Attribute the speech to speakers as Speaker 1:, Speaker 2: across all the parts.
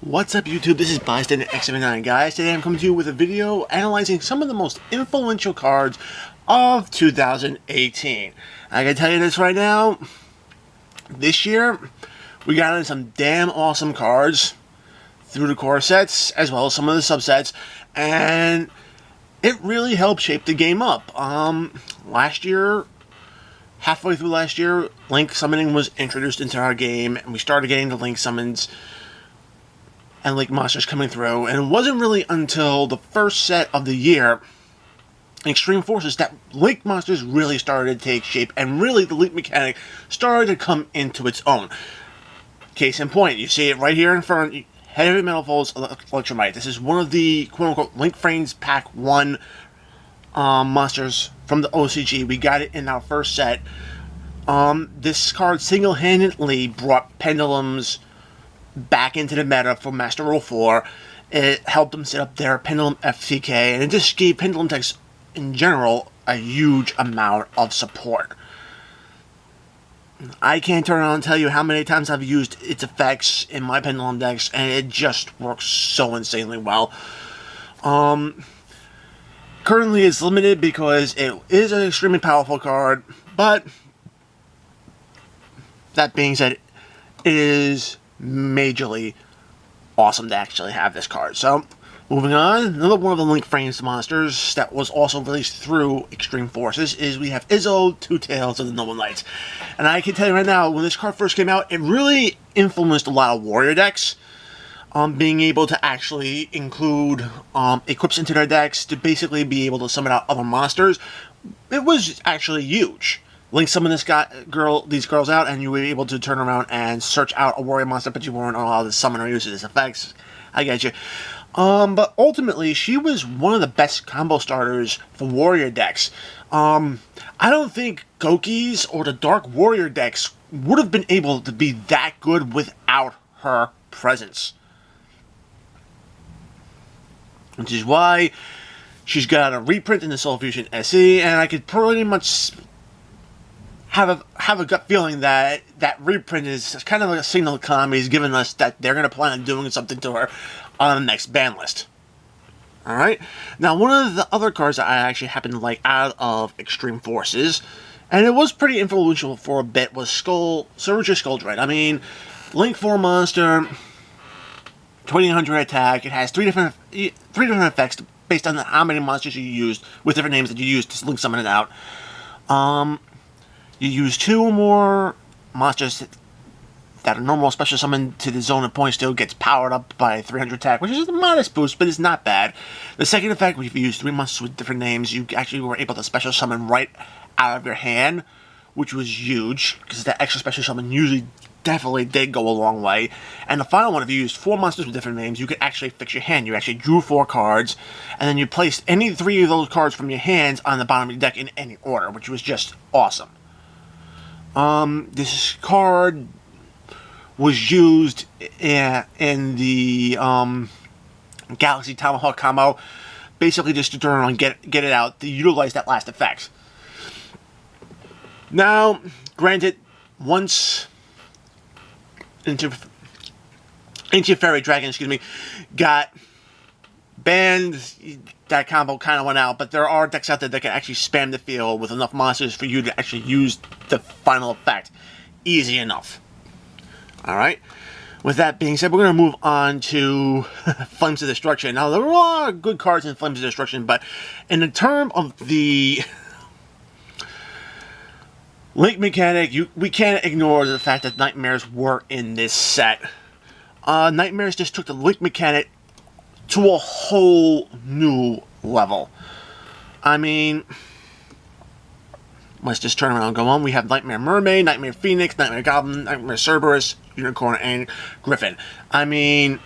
Speaker 1: What's up YouTube, this is Bystander X79 guys. Today I'm coming to you with a video analyzing some of the most influential cards of 2018. I can tell you this right now, this year we got in some damn awesome cards through the core sets as well as some of the subsets, and it really helped shape the game up. Last year, halfway through last year, Link Summoning was introduced into our game and we started getting the Link Summons and Link monsters coming through, and it wasn't really until the first set of the year, Extreme Forces, that Link monsters really started to take shape, and really the Link mechanic started to come into its own. Case in point, you see it right here in front, Heavy Metal Folds Electromite. This is one of the quote-unquote Link Frames Pack 1 monsters from the OCG. We got it in our first set. This card single-handedly brought Pendulums back into the meta for Master Rule 4. It helped them set up their Pendulum FTK, and it just gave Pendulum decks in general a huge amount of support. I can't turn around and tell you how many times I've used its effects in my Pendulum decks, and it just works so insanely well. Currently it's limited because it is an extremely powerful card, but that being said, it is majorly awesome to actually have this card. So, moving on, another one of the Link Frames monsters that was also released through Extreme Forces is we have Izzo, Two Tails, and the Noble Knights. And I can tell you right now, when this card first came out, it really influenced a lot of warrior decks. Being able to actually include equips into their decks to basically be able to summon out other monsters, it was actually huge. Link summoned these girls out, and you were able to turn around and search out a warrior monster, but you weren't allowed to summon or use its effects. I get you. But ultimately, she was one of the best combo starters for warrior decks. I don't think Goki's or the Dark Warrior decks would have been able to be that good without her presence. Which is why she's got a reprint in the Soul Fusion SE, and I could pretty much have a gut feeling that that reprint is kind of like a signal Konami's giving us that they're going to plan on doing something to her on the next ban list. Alright? Now, one of the other cards that I actually happen to like out of Extreme Forces, and it was pretty influential for a bit, was Surge Skull Dread. I mean, Link 4 monster, 2000 attack. It has three different effects based on how many monsters you used, with different names that you used to Link summon it out. You use 2 or more monsters that are normal special summon to the zone of point still gets powered up by 300 attack, which is a modest boost, but it's not bad. The second effect, if you use 3 monsters with different names, you actually were able to special summon right out of your hand, which was huge, because that extra special summon usually definitely did go a long way. And the final one, if you used 4 monsters with different names, you could actually fix your hand. You actually drew 4 cards, and then you placed any 3 of those cards from your hands on the bottom of your deck in any order, which was just awesome. This card was used in the Galaxy Tomahawk combo, basically just to turn around and get it out to utilize that last effect. Now, granted, once Ancient Fairy Dragon, got banned, that combo kind of went out, but there are decks out there that can actually spam the field with enough monsters for you to actually use the final effect. Easy enough. Alright? With that being said, we're going to move on to Flames of Destruction. Now, there are a lot of good cards in Flames of Destruction, but in the term of the Link mechanic, we can't ignore the fact that Nightmares were in this set. Nightmares just took the Link mechanic to a whole new level. I mean, let's just turn around and go on. We have Nightmare Mermaid, Nightmare Phoenix, Nightmare Goblin, Nightmare Cerberus, Unicorn, and Griffin. I mean,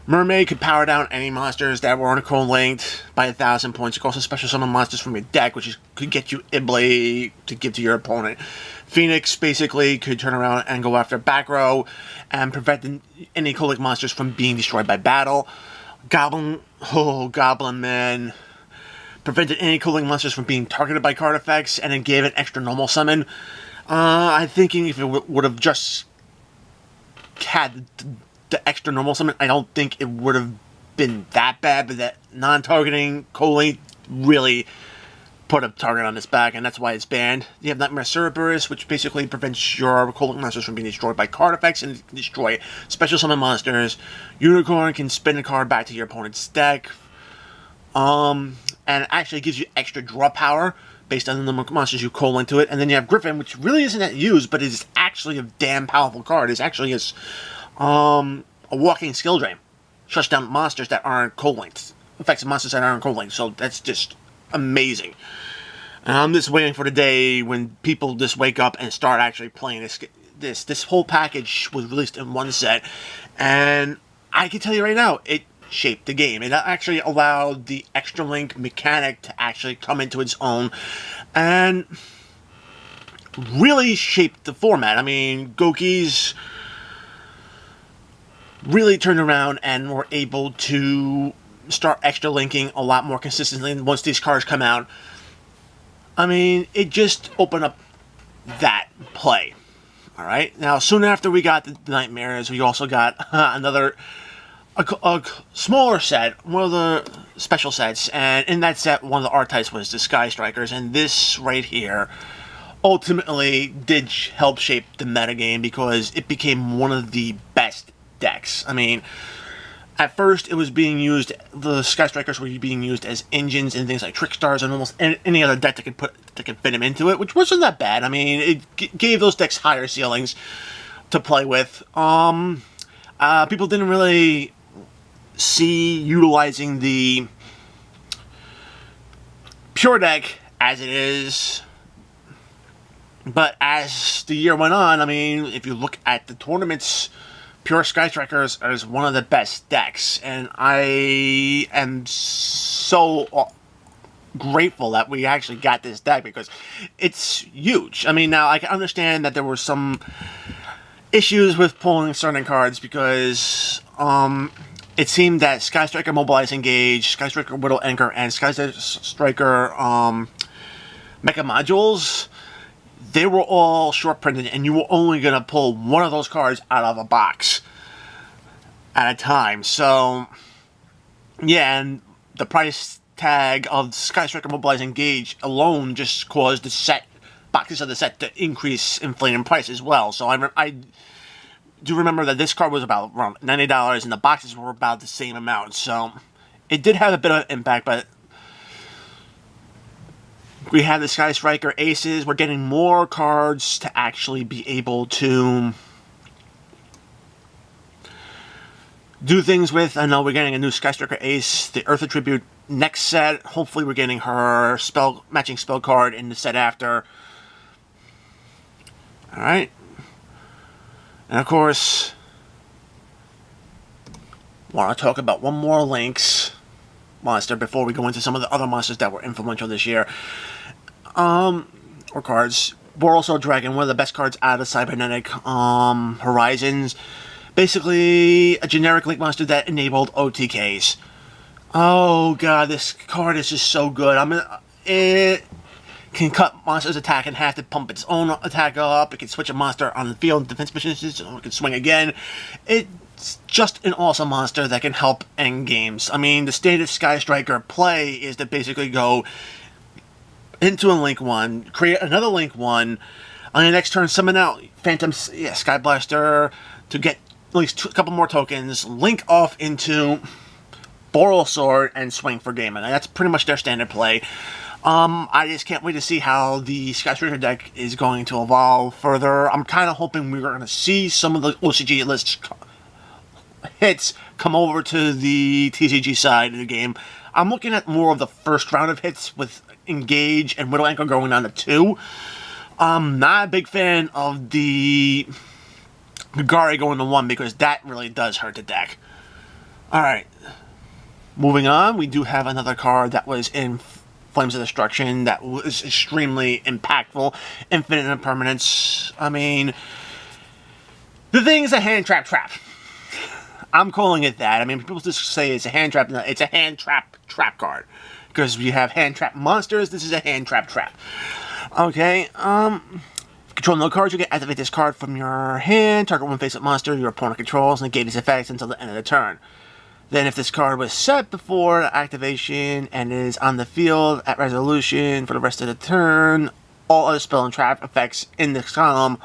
Speaker 1: Mermaid could power down any monsters that were unicorn linked by 1,000 points. You can also special summon monsters from your deck, which could get you Iblay to give to your opponent. Phoenix basically could turn around and go after back row and prevent any Colic monsters from being destroyed by battle. Goblin Man prevented any Colic monsters from being targeted by card effects, and then gave an extra normal summon. I'm thinking if it would have just had the extra normal summon, I don't think it would have been that bad, but that non-targeting co-link really put a target on its back, and that's why it's banned. You have Nightmare Cerberus, which basically prevents your co-link monsters from being destroyed by card effects and can destroy special summon monsters. Unicorn can spin a card back to your opponent's deck. And it actually gives you extra draw power based on the number of monsters you co-link to it. And then you have Griffin, which really isn't that used, but is actually a damn powerful card. It's actually a walking skill drain. Shuts down monsters that aren't co-linked. Affects monsters that aren't co-linked. So that's just amazing. And I'm just waiting for the day when people just wake up and start actually playing this. This whole package was released in one set, and I can tell you right now, it shaped the game. It actually allowed the extra link mechanic to actually come into its own and really shaped the format. I mean, Gokis really turned around and were able to start extra linking a lot more consistently once these cards come out. I mean, it just opened up that play. Alright, now soon after we got the Nightmares, we also got a smaller set, one of the special sets, and in that set, one of the archetypes was the Sky Strikers, and this right here ultimately did help shape the metagame because it became one of the best decks. I mean, at first it was being used, the Sky Strikers were being used as engines in things like Trickstars and almost any other deck that can fit them into it, which wasn't that bad. I mean, it gave those decks higher ceilings to play with. People didn't really see utilizing the pure deck as it is, but as the year went on, I mean, if you look at the tournaments, Pure Sky Strikers is one of the best decks, and I am so grateful that we actually got this deck because it's huge. I mean, now I can understand that there were some issues with pulling certain cards because it seemed that Sky Striker Mobilize Engage, Sky Striker Whittle Anchor, and Sky Striker Mecha Modules, they were all short printed, and you were only going to pull one of those cards out of a box at a time. So, yeah, and the price tag of Sky Striker Mobilize Engage alone just caused the boxes of the set to inflate in price as well. So I do remember that this card was about around $90, and the boxes were about the same amount. So it did have a bit of an impact, but we have the Sky Striker Aces. We're getting more cards to actually be able to do things with. I know we're getting a new Sky Striker Ace, the Earth Tribute next set. Hopefully we're getting her matching spell card in the set after. Alright. And of course, want to talk about one more Lynx monster before we go into some of the other monsters that were influential this year. Or cards. Borosol Dragon, one of the best cards out of Cybernetic Horizons. Basically, a generic Link monster that enabled OTKs. Oh god, this card is just so good. It can cut monster's attack in half to pump its own attack up. It can switch a monster on the field in defense missions, so it can swing again. It's just an awesome monster that can help end games. I mean, the state of Sky Striker play is to basically go into a Link 1, create another Link 1, on your next turn summon out Phantom Sky Blaster to get at least a couple more tokens, link off into Boral Sword, and swing for game. And that's pretty much their standard play. I just can't wait to see how the Sky Striker deck is going to evolve further. I'm kind of hoping we're going to see some of the OCG list hits come over to the TCG side of the game. I'm looking at more of the first round of hits with Engage and Whittle Anchor going down to 2. I'm not a big fan of the Gagari going to 1 because that really does hurt the deck. Alright. Moving on, we do have another card that was in Flames of Destruction that was extremely impactful. Infinite Impermanence. I mean, the thing is a hand trap trap. I'm calling it that. I mean, people just say it's a hand trap. No, it's a hand trap trap card. Because we have hand trap monsters, this is a hand trap trap. Okay, got Controlling the cards, you can activate this card from your hand. Target one face-up monster your opponent controls, negate its effects until the end of the turn. Then if this card was set before activation and is on the field at resolution for the rest of the turn, all other spell and trap effects in this column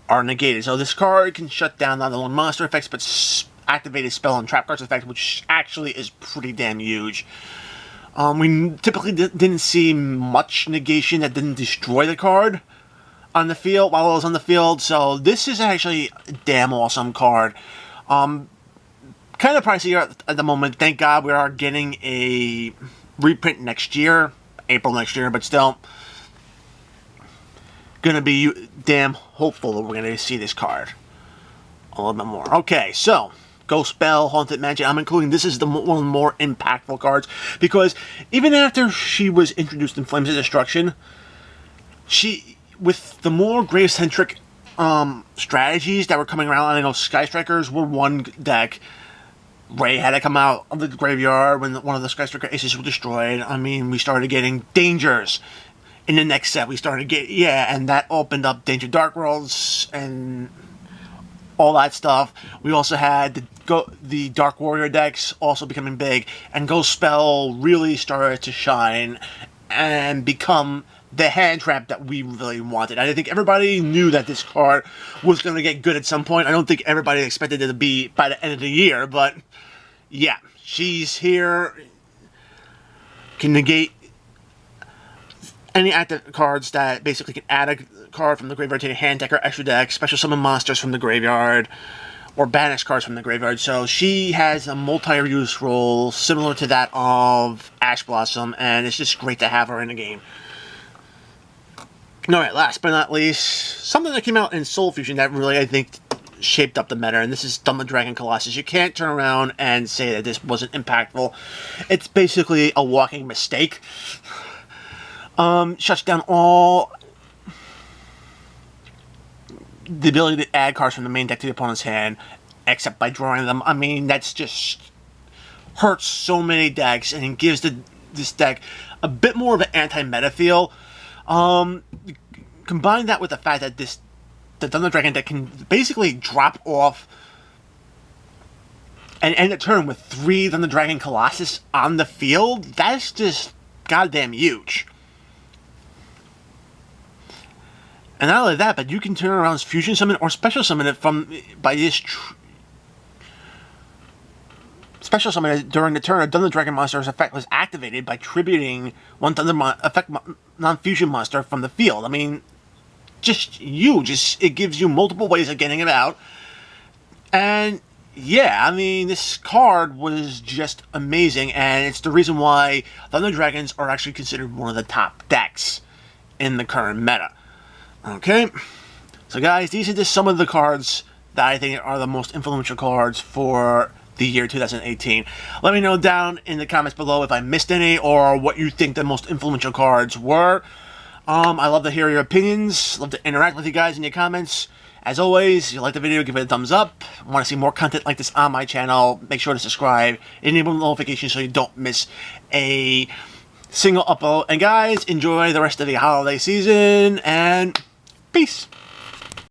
Speaker 1: are negated. So this card can shut down not only monster effects, but activated spell and trap cards effect, which actually is pretty damn huge. We typically didn't see much negation that didn't destroy the card on the field while it was on the field, so this is actually a damn awesome card. Kind of pricey at the moment. Thank God we are getting a reprint next year, April next year, but still gonna be damn hopeful that we're gonna see this card a little bit more. Okay, so Ghost Spell, Haunted Magic. I'm including this is one of the more impactful cards because even after she was introduced in Flames of Destruction, with the more grave-centric strategies that were coming around, I know Sky Strikers were one deck. Ray had to come out of the graveyard when one of the Sky Striker aces were destroyed. I mean, we started getting Dangers in the next set. We started and that opened up Danger Dark Worlds and all that stuff. We also had the Dark Warrior decks also becoming big, and Ghost Spell really started to shine and become the hand trap that we really wanted. I think everybody knew that this card was going to get good at some point. I don't think everybody expected it to be by the end of the year, but yeah, she's here. Can negate any active cards that basically can add a card from the graveyard to your hand deck or extra deck, special summon monsters from the graveyard, or banish cards from the graveyard. So she has a multi-use role similar to that of Ash Blossom, and it's just great to have her in the game. Alright, last but not least, something that came out in Soul Fusion that really, I think, shaped up the meta, and this is Thunder Dragon Colossus. You can't turn around and say that this wasn't impactful. It's basically a walking mistake. Shuts down all the ability to add cards from the main deck to the opponent's hand, except by drawing them. I mean, that's just hurts so many decks, and it gives this deck a bit more of an anti-meta feel. Combine that with the fact that the Thunder Dragon deck can basically drop off and end the turn with 3 Thunder Dragon Colossus on the field. That's just goddamn huge. And not only that, but you can turn around Fusion Summon or Special Summon it by this Special Summon it during the turn a Thunder Dragon monster's effect was activated by tributing one Thunder effect non-fusion monster from the field. I mean, just huge. It gives you multiple ways of getting it out. And yeah, I mean, this card was just amazing, and it's the reason why Thunder Dragons are actually considered one of the top decks in the current meta. Okay, so guys, these are just some of the cards that I think are the most influential cards for the year 2018. Let me know down in the comments below if I missed any or what you think the most influential cards were. I love to hear your opinions. Love to interact with you guys in your comments. As always, if you like the video, give it a thumbs up. Want to see more content like this on my channel, make sure to subscribe, enable notifications so you don't miss a single upload. And guys, enjoy the rest of the holiday season, and peace.